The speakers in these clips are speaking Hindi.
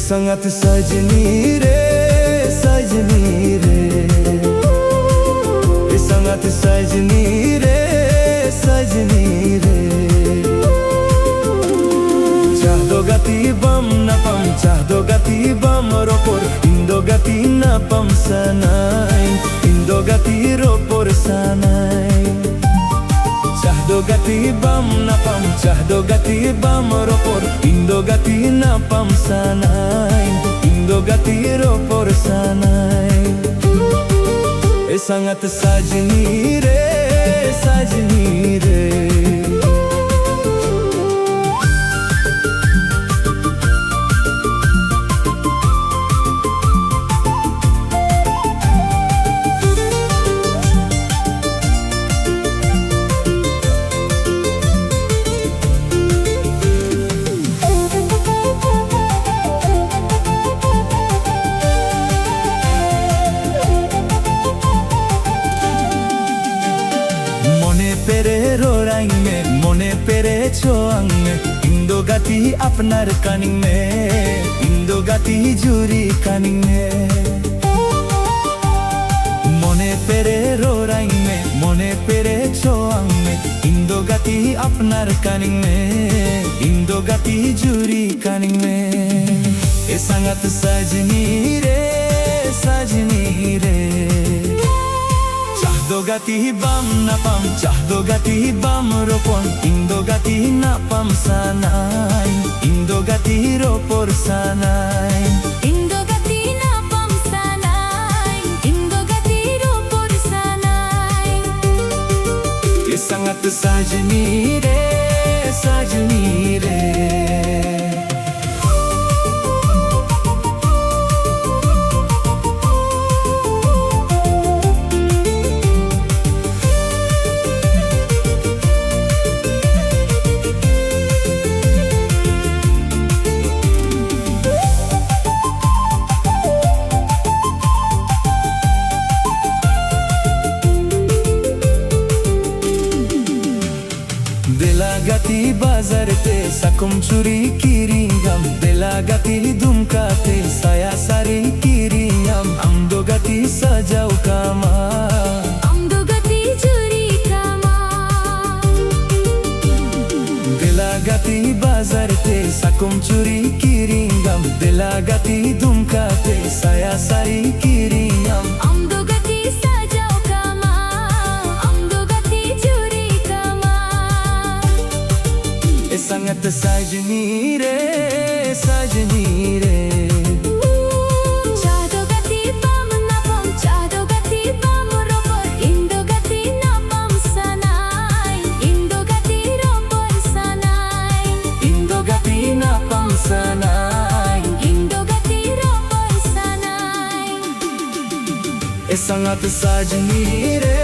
संगत सजनी रे संगत सजनी रे चाहदो गति बम न पम चाहदो गति बम रोपोर इंदो गति न पम सनाई इंदो गति रोपोर सनाई चाहदो गति बम न पम चाहदो गति बम रोपोर इंदो गति न पम सनाई इंदो गति रोपोर सनाई ए संगत सजनी रे मोने पेरे छोंग में इंदो गति अपनार कनिंग में इंदो गति जुरी कनिंग में मोने पेरे रोरांग में मोने पेरे छोंग में इंदो गति अपनार कनिंग में इंदो गति जुरी कनिंग में ए संगत सजनी रे चाहदो गति बम न पम चाहदो गति बम रोपोन इंदो गति न पम सनाई इंदो गति रोपोर सनाई इंदो गति न पम सनाई इंदो गति रोपोर सनाई ये संगत सजनी रे गति बाजार ते सकुम चुरी किरिंगम बेला गति दुमकाते साया सारी किरिंगम अमदो गति सजाऊ कामा अमदो गति चुरी कामा बेला गति बाजार ते सकुम चुरी किरिंगम बेला गति दुमकाते साया सारी किरिंगम अमदो गति सजाऊ कामा अमदो गति चुरी कामा संगत सजनी रे चाहदो गति बम न पम चाहदो गति बम रोपोर इंदो गति न पम सनाई इंदो गति रोपोर सनाई इंदो गति न पम सनाई इंदो गति रोपोर सनाई ए संगत सजनी रे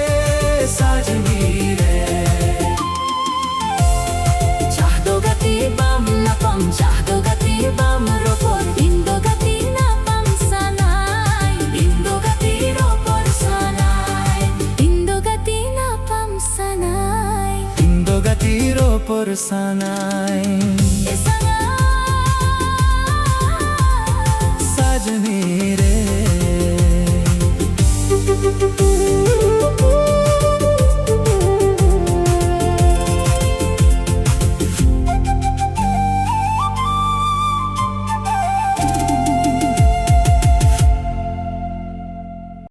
बम न पम चाहदो गति बम रोपोर इंदो गति न पम सनाई इंदो गति रोपोर सनाई इंदो गति न पम सनाई इंदो गति रोपोर सनाई।